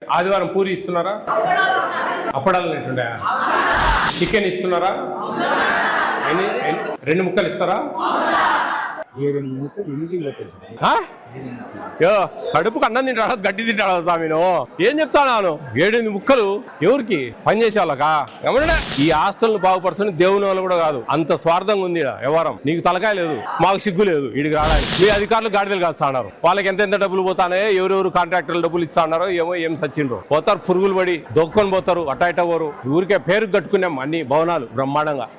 ఆదివారం పూరి ఇస్తున్నారా? అప్పడాలు నెట్టుండే చికెన్ ఇస్తున్నారా? రెండు ముక్కలు ఇస్తారా? కడుపుకు అన్నం తింటాడా గడ్డి తింటాడా స్వామి? ఏం చెప్తాను 7-8 ముక్కలు ఎవరికి పని చేసే వాళ్ళకా? ఏమన్నా ఈ హాస్టల్ను బాగుపరచని దేవుని వాళ్ళు కూడా కాదు, అంత స్వార్థంగా ఉంది వ్యవహారం. నీకు తలకాయ లేదు, మాకు సిగ్గు లేదు వీడికి రావడానికి. మీ అధికారులు గాడిదలు కాస్తున్నారు, వాళ్ళకి ఎంత డబ్బులు పోతానే, ఎవరెవరు కాంట్రాక్టర్లు డబ్బులు ఇస్తున్నారు ఏమో, ఏం సచ్చిండ్రు పోతారు, పురుగులు పడి దొక్కొని పోతారు, అట్ట పోరు. ఊరికే పేరు కట్టుకున్నాం అన్ని భవనాలు బ్రహ్మాండంగా.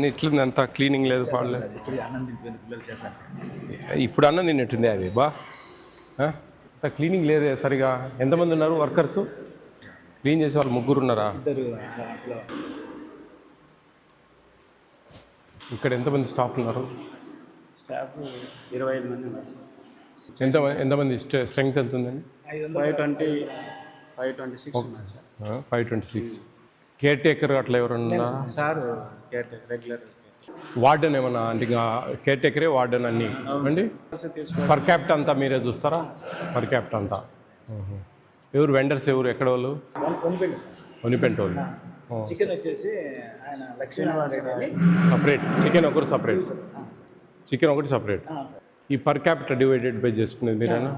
ఇట్లుంది అంతా క్లీనింగ్ లేదు, పాడలేదు. ఇప్పుడు అన్నం తిన్నట్టుంది అది బా, అంత క్లీనింగ్ లేదే సరిగా. ఎంతమంది ఉన్నారు వర్కర్స్? క్లీన్ చేసే వాళ్ళు 3 ఉన్నారా? ఇక్కడ ఎంతమంది స్టాఫ్ ఉన్నారు? స్టాఫ్ 25 మంది ఉన్నారు. ఎంతమంది స్ట్రెంగ్త్ ఎంత ఉందండి? 526. కేర్ టేకర్ అట్లా ఎవరన్నా? Sir care taker regular. Warden ఏమన్నా అంటే ఇంకా కేర్ టేకరే వార్డెన్ అన్నీ అండి? పర్ క్యాపిటల్ అంతా మీరే చూస్తారా? పర్ క్యాపిటల్ అంతా ఎవరు వెండర్స్ ఎవరు ఎక్కడ వాళ్ళు? ఒనిపెంట వాళ్ళు. చికెన్ వచ్చేసి ఆయన లక్ష్మీనారాయణ సపరేట్ చికెన్ ఒకరు సపరేట్, చికెన్ ఒకటి సపరేట్. ఈ పర్ క్యాపిటల్ డివైడెడ్ బై చేసుకునేది మీరేనా?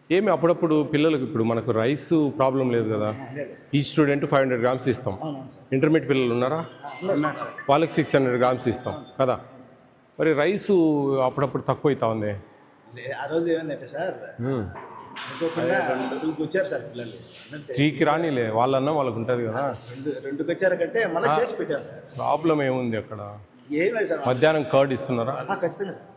ఏమి అప్పుడప్పుడు పిల్లలకు ఇప్పుడు మనకు రైస్ ప్రాబ్లం లేదు కదా, ఈ స్టూడెంట్ 500 grams ఇస్తాం. ఇంటర్మీడియట్ పిల్లలు ఉన్నారా? వాళ్ళకి 600 grams ఇస్తాం కదా. మరి రైసు అప్పుడప్పుడు తక్కువ అవుతా ఉంది. ఆ రోజు ఏమైందంటే సార్, వచ్చారు సార్ పిల్లలు 3కి రానిలే, వాళ్ళన్నా వాళ్ళకు ఉంటుంది కదా. 2కి వచ్చారు కంటే మళ్ళీ చేసి పెట్టారు సార్. ప్రాబ్లం ఏముంది అక్కడ? ఏం లేదు సార్. మధ్యాహ్నం కర్డ్ ఇస్తున్నారా? ఖచ్చితంగా సార్.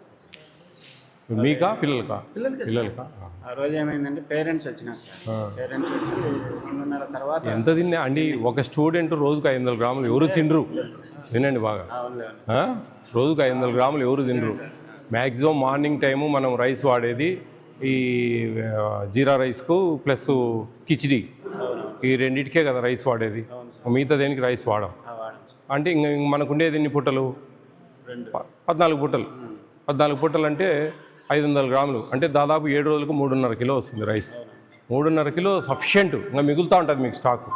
మీకా పిల్లలకా? పిల్లలకా. ఆ రోజు ఏమైందంటే పేరెంట్స్ వచ్చినారు సార్. పేరెంట్స్ వచ్చి 2:30 తర్వాత ఎంత తిన్నా అండి ఒక స్టూడెంట్ రోజుకు 500 grams ఎవరు తినరు. వినండి బాగా, రోజుకు 500 grams ఎవరు తినరు. మ్యాక్సిమం మార్నింగ్ టైము మనం రైస్ వాడేది ఈ జీరా రైస్కు ప్లస్ కిచిడి, ఈ రెండింటికే కదా రైస్ వాడేది, మిగతా దేనికి రైస్ వాడం. అంటే ఇంక మనకు ఉండేది ఎన్ని పూటలు? 14 పూటలు. 14 పూటలు అంటే 500 grams అంటే దాదాపు 7 రోజులకు 3.5 కిలో వస్తుంది రైస్. 3.5 kilo sufficient. ఇంకా మిగులుతూ ఉంటుంది మీకు స్టాక్.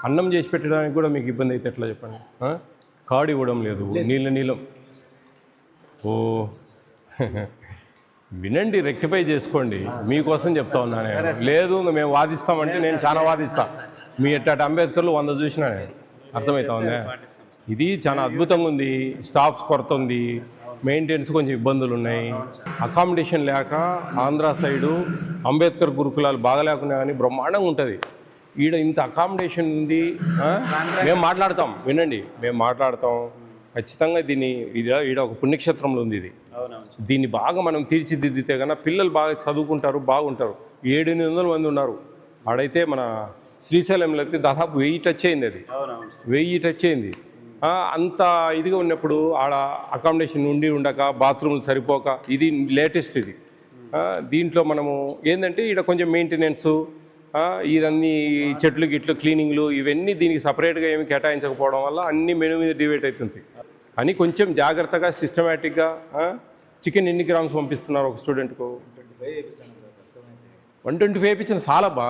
అన్నం చేసి పెట్టడానికి కూడా మీకు ఇబ్బంది అయితే ఎట్లా చెప్పండి? కార్డు ఇవ్వడం లేదు, నీళ్ళం. ఓ వినండి, రెక్టిఫై చేసుకోండి, మీకోసం చెప్తా ఉన్నాను. లేదు మేము వాదిస్తామంటే నేను చాలా వాదిస్తా. మీ ఎట్ట అంబేద్కర్లు 100 చూసినా నేను. అర్థమవుతా ఉందా? ఇది చాలా అద్భుతంగా ఉంది. స్టాఫ్స్ కొరత ఉంది, మెయింటెనెన్స్ కొంచెం ఇబ్బందులు ఉన్నాయి. అకామిడేషన్ లేక ఆంధ్ర సైడు అంబేద్కర్ గురుకులాలు బాగా లేకున్నా కానీ బ్రహ్మాండంగా ఉంటుంది. ఈడ ఇంత అకామిడేషన్ ఉంది. మేము మాట్లాడతాం, వినండి, మేము మాట్లాడతాం ఖచ్చితంగా. దీన్ని ఈడ ఒక పుణ్యక్షేత్రంలో ఉంది ఇది. దీన్ని బాగా మనం తీర్చిదిద్దితే కన్నా పిల్లలు బాగా చదువుకుంటారు, బాగుంటారు. 700-800 మంది ఉన్నారు ఆడైతే. మన శ్రీశైలంలో అయితే దాదాపు 1000 టచ్ అయింది. అది 1000 టచ్ అయింది. అంత ఇదిగా ఉన్నప్పుడు ఆడ అకామిడేషన్ ఉండక బాత్రూమ్లు సరిపోక, ఇది లేటెస్ట్ ఇది. దీంట్లో మనము ఏంటంటే ఈడ కొంచెం మెయింటెనెన్సు, ఇదన్నీ చెట్లు గిట్లు క్లీనింగ్లు ఇవన్నీ దీనికి సపరేట్గా ఏమి కేటాయించకపోవడం వల్ల అన్ని మెను మీద డివైడ్ అవుతుంది. కానీ కొంచెం జాగ్రత్తగా సిస్టమేటిక్గా. చికెన్ ఎన్ని గ్రామ్స్ పంపిస్తున్నారు ఒక స్టూడెంట్కు? 125 ఇప్పించిన చాలబ్బా.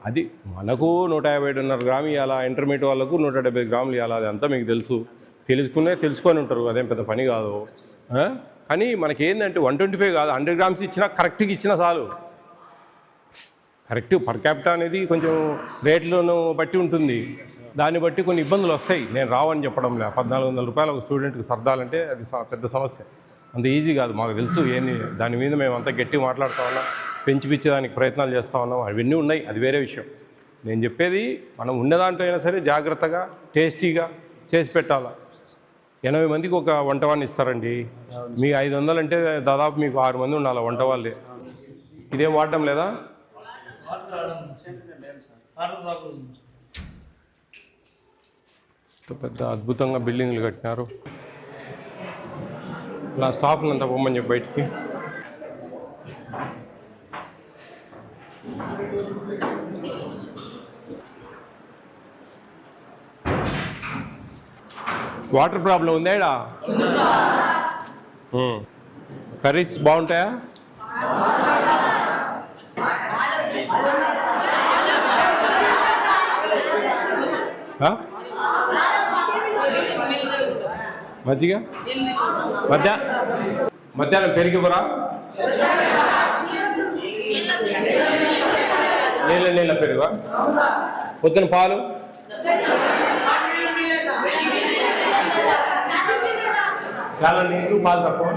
అది మనకు 150 grams ఇవ్వాలా, ఇంటర్మీడియట్ వాళ్ళకు 170 grams ఇవ్వాలా. అది అంతా మీకు తెలుసుకొని ఉంటారు, అదేం పెద్ద పని కాదు. కానీ మనకి ఏంటంటే 125 కాదు, 100 grams ఇచ్చినా కరెక్ట్గా ఇచ్చినా చాలు. కరెక్ట్ పర్ క్యాపిటల్ అనేది కొంచెం రేట్లను బట్టి ఉంటుంది, దాన్ని బట్టి కొన్ని ఇబ్బందులు వస్తాయి. నేను రావని చెప్పడం లే. 1400 రూపాయలు ఒక స్టూడెంట్కి సర్దాలంటే అది పెద్ద సమస్య, అంత ఈజీ కాదు. మాకు తెలుసు ఏంది దాని మీద మేము అంతా గట్టిగా మాట్లాడుతూ ఉన్నాం, పెంచిపించేదానికి ప్రయత్నాలు చేస్తూ ఉన్నాం. అవన్నీ ఉన్నాయి, అది వేరే విషయం. నేను చెప్పేది మనం ఉన్న దాంట్లో అయినా సరే జాగ్రత్తగా టేస్టీగా చేసి పెట్టాలా. 80 మందికి ఒక వంట వాడిని ఇస్తారండి. మీ 500 అంటే దాదాపు మీకు 6 మంది ఉండాలి వంట వాళ్ళే. ఇదేం వాడడం లేదా? పెద్ద అద్భుతంగా బిల్డింగ్లు కట్టినారు. నా స్టాఫ్ని అంతా పొమ్మని చెప్పి బయటికి. వాటర్ ప్రాబ్లం ఉందా ఇడా? కర్రీస్ బాగుంటాయా? ఆ? మజ్జిగ మధ్యాహ్నం పెరిగివరా నీళ్ళ పెరుగు పొద్దున పాలు చాలా నీళ్ళు పాలు తక్కువ.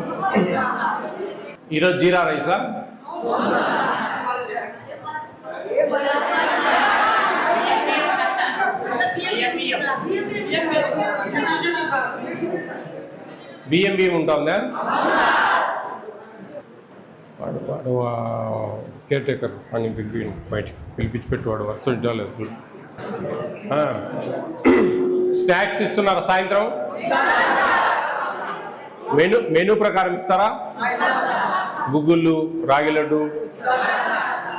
ఈరోజు జీరా రైసా? బియ్యం ఉంటుందా? వాడు కేర్ టేకర్ అని బయటికి పిలిపించి పెట్టేవాడు వర్షం ఇవ్వలేదు చూడు. స్నాక్స్ ఇస్తున్నారా సాయంత్రం? మెనూ ప్రకారం ఇస్తారా? గుగ్గుళ్ళు, రాగి లడ్డు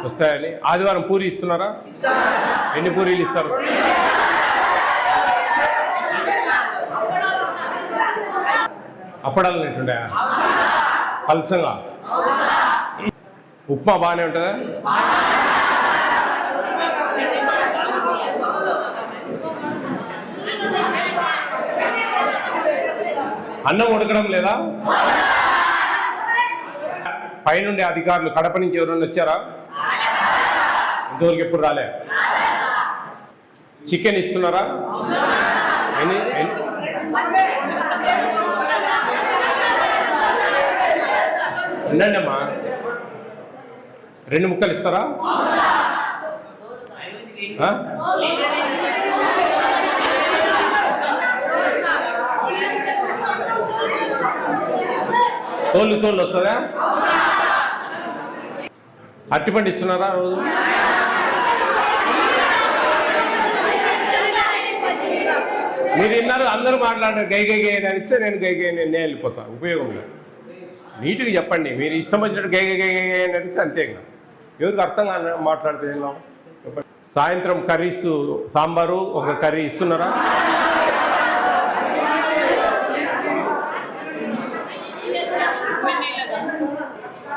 వస్తాయని. ఆదివారం పూరి ఇస్తున్నారా? ఎన్ని పూరీలు ఇస్తారు? అప్పడాలు నెట్టుండే పలసంగా. ఉప్మా బాగానే ఉంటుందా? అన్నం ఉడకడం లేదా? పైనుండే అధికారులు కడప నుంచి ఎవరైనా వచ్చారా? ఇంతవరకు ఎప్పుడు రాలే. చికెన్ ఇస్తున్నారా? ఉండండి అమ్మా, 2 ముక్కలు ఇస్తారా? తోళ్ళు వస్తుందా? అరటిపండు ఇస్తున్నారా రోజు? మీరు విన్నారు, అందరూ మాట్లాడారు గై అని ఇస్తే నేను గై నేను వెళ్ళిపోతాను. ఉపయోగం లేదు. నీట్గా చెప్పండి. మీరు ఇష్టం వచ్చినట్టు గై అని అడిగితే అంతేగా. ఎవరికి అర్థం కాని మాట్లాడితే చెప్పండి. సాయంత్రం కర్రీస్, సాంబారు ఒక కర్రీ ఇస్తున్నారా?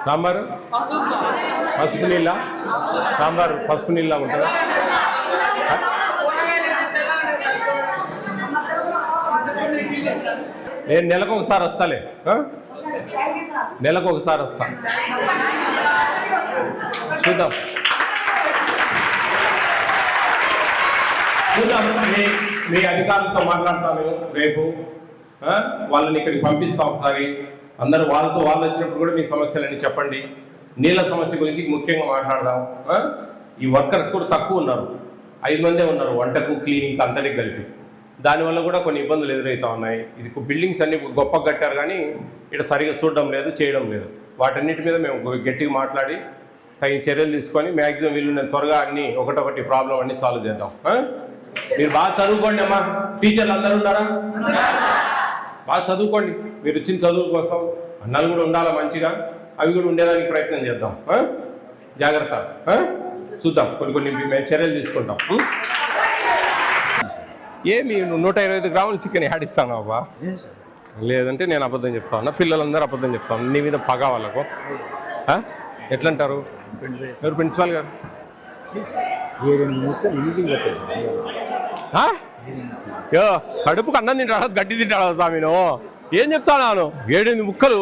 సాంబారు పసుపు నీళ్ళ? సాంబారు పసుపు నీళ్ళ ఉంటుందా? నేను నెలకు ఒకసారి వస్తాలే. నెలకు ఒకసారి వస్తా. చూద్దాం. మీ అధికారులతో మాట్లాడతాను రేపు. వాళ్ళని ఇక్కడికి పంపిస్తాం ఒకసారి. అందరూ వాళ్ళతో వాళ్ళు వచ్చినప్పుడు కూడా మీ సమస్యలన్నీ చెప్పండి. నీళ్ళ సమస్య గురించి ముఖ్యంగా మాట్లాడదాం. ఈ వర్కర్స్ కూడా తక్కువ ఉన్నారు, 5 మందే ఉన్నారు వంటకు క్లీనింగ్ అంతటికి కలిపి. దానివల్ల కూడా కొన్ని ఇబ్బందులు ఎదురవుతూ ఉన్నాయి. ఇది బిల్డింగ్స్ అన్ని గొప్పగా కట్టారు కానీ ఇక్కడ సరిగా చూడడం లేదు, చేయడం లేదు. వాటన్నిటి మీద మేము గట్టిగా మాట్లాడి తగిన చర్యలు తీసుకొని మ్యాక్సిమం వీళ్ళు త్వరగా అన్ని ఒకటొకటి ప్రాబ్లం అన్ని సాల్వ్ చేద్దాం. మీరు బాగా చదువుకోండి అమ్మా. టీచర్లు అందరూ ఉన్నారా? బాగా చదువుకోండి. మీరు వచ్చిన చదువు కోసం అన్నాలు కూడా ఉండాలా మంచిగా, అవి కూడా ఉండేదానికి ప్రయత్నం చేద్దాం. జాగ్రత్త. చూద్దాం, కొన్ని మేము చర్యలు తీసుకుంటాం. ఏమి 125 గ్రాములు చికెన్ ఆడిస్తాను అబ్బా? లేదంటే నేను అబద్ధం చెప్తాను. పిల్లలందరూ అబద్ధం చెప్తాను. నీ మీద పగ వాళ్ళకు ఎట్లంటారు? ఎవరు ప్రిన్సిపాల్ గారు? కడుపుకు అన్నం తింటాడా గడ్డి తింటాడా స్వామి? ఏం చెప్తాను? 7 ముక్కలు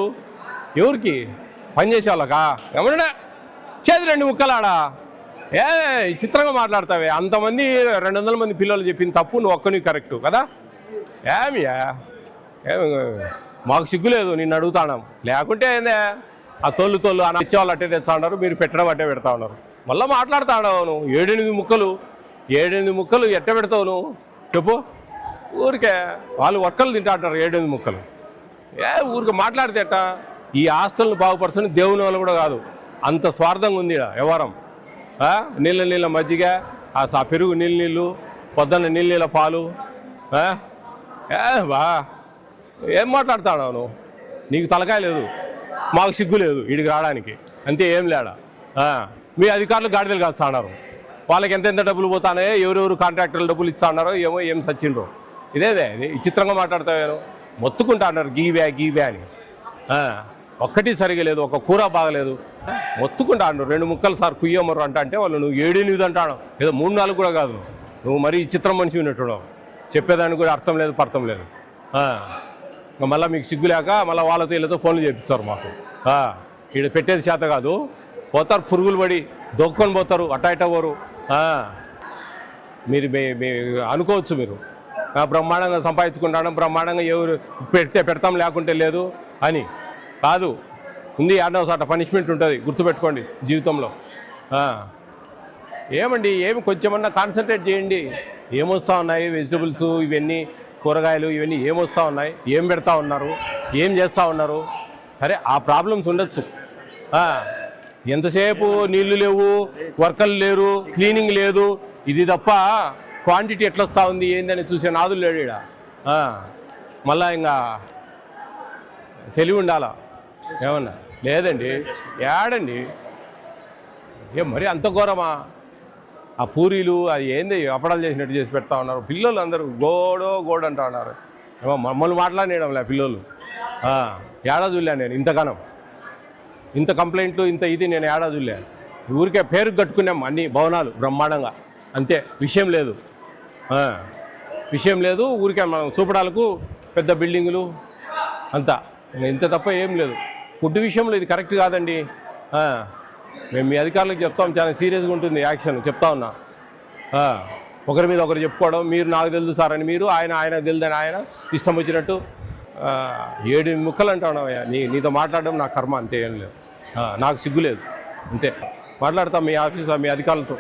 ఎవరికి? పనిచేసే వాళ్ళకా? ఏమన్నా చేతి 2 ముక్కలు ఆడా? చిత్రంగా మాట్లాడతావే. అంతమంది 200 మంది పిల్లలు చెప్పింది తప్పు, నువ్వు ఒక్కని కరెక్టు కదా? ఏమియా మాకు సిగ్గులేదు నిన్ను అడుగుతాను. లేకుంటే ఏందే ఆ తోళ్ళు అని ఇచ్చేవాళ్ళు అట్టే తెచ్చా ఉన్నారు, మీరు పెట్టడం అట్టే పెడతా ఉన్నారు. మళ్ళీ మాట్లాడుతావు నువ్వు. 7-8 ముక్కలు ఎట్ట పెడతావు నువ్వు చెప్పు? ఊరికే వాళ్ళు వర్కలు తింటా అంటారు 7-8 ముక్కలు. ఊరికే మాట్లాడితే ఎట్టా? ఈ హాస్టల్ని బాగుపరచని దేవుని వల్ల కూడా కాదు, అంత స్వార్థంగా ఉంది వ్యవహారం. నీళ్ళ మజ్జిగ, ఆ పెరుగు నీళ్ళు, పొద్దున్న నీళ్ళ పాలు. బా ఏం మాట్లాడతాడు నువ్వు? నీకు తలకాయ లేదు, మాకు సిగ్గు లేదు ఇడికి రావడానికి, అంతే. ఏం లేడా? మీ అధికారులు గాడిదలు కాల్చున్నారు. వాళ్ళకి ఎంతెంత డబ్బులు పోతానే, ఎవరెవరు కాంట్రాక్టర్లు డబ్బులు ఇస్తా అన్నారో ఏమో, ఏం సచ్చిండ్రో. ఇది విచిత్రంగా మాట్లాడతాను. మొత్తుకుంటా అన్నారు గీవే అని. ఒక్కటి సరిగా లేదు, ఒక కూర బాగలేదు. మొత్తుకుంటా అన్నారు. 2 ముక్కలు సార్ కుయ్యమ్మరు అంటే వాళ్ళు నువ్వు 7-8 అంటాడు. ఏదో 3-4 కూడా కాదు. నువ్వు మరీ చిత్రం మనిషి ఉన్నట్టున్నావు. చెప్పేదానికి కూడా అర్థం లేదు పర్థం లేదు. ఇంకా మళ్ళీ మీకు సిగ్గు లేక మళ్ళీ వాళ్ళతో వీళ్ళతో ఫోన్లు చేపిస్తారు మాకు. ఇక్కడ పెట్టేది చేత కాదు, పోతారు పురుగులు పడి దొక్కొని పోతారు, అట్ట పోరు. మీరు అనుకోవచ్చు మీరు బ్రహ్మాండంగా సంపాదించుకుంటాను, బ్రహ్మాండంగా ఎవరు పెడితే పెడతాం లేకుంటే లేదు అని కాదు. ఉంది ఆడో సాట పనిష్మెంట్ ఉంటుంది, గుర్తుపెట్టుకోండి జీవితంలో. ఏమండి ఏమి కొంచెమన్నా కాన్సన్ట్రేట్ చేయండి. ఏమొస్తూ ఉన్నాయి వెజిటబుల్స్ ఇవన్నీ, కూరగాయలు ఇవన్నీ ఏమొస్తూ ఉన్నాయి, ఏం పెడతా ఉన్నారు, ఏం చేస్తూ ఉన్నారు. సరే ఆ ప్రాబ్లమ్స్ ఉండొచ్చు. ఎంతసేపు నీళ్లు లేవు, వర్కర్లు లేరు, క్లీనింగ్ లేదు, ఇది తప్ప క్వాంటిటీ ఎట్లా వస్తూ ఉంది ఏందని చూసే నాదులు లేడు ఈడ. మళ్ళా ఇంకా తెలివి ఉండాలా ఏమన్నా లేదండి. ఏడండి ఏం మరి అంత ఘోరమా? ఆ పూరీలు అది ఏంది అప్పడాలు చేసినట్టు చేసి పెడతా ఉన్నారు. పిల్లలు అందరూ గోడ అంటా ఉన్నారు. ఏమో మమ్మల్ని మాట్లాడేయడంలే పిల్లలు. ఏడా చూడలే నేను ఇంతగానం, ఇంత కంప్లైంట్లు ఇంత ఇది నేను ఏడా చూడలే. ఊరికే పేరు కట్టుకున్నాం అన్ని భవనాలు బ్రహ్మాండంగా, అంతే. విషయం లేదు. ఊరికే మనం చూపడాలకు పెద్ద బిల్డింగులు అంతా, ఇంత తప్ప ఏం లేదు. ఫుడ్ విషయంలో ఇది కరెక్ట్ కాదండి. మేము మీ అధికారులకు చెప్తాం, చాలా సీరియస్గా ఉంటుంది యాక్షన్. చెప్తా ఉన్నా, ఒకరి మీద ఒకరు చెప్పుకోవడం, మీరు నాకు తెలుసు సార్ అని మీరు, ఆయన తెలుదని ఆయన, ఇష్టం వచ్చినట్టు 7 ముక్కలు అంటా ఉన్నావయ్యా. నీతో మాట్లాడడం నా కర్మ, అంతే. ఏం లేదు, నాకు సిగ్గు లేదు, అంతే. మాట్లాడతాం మీ ఆఫీస్ మీ అధికారులతో.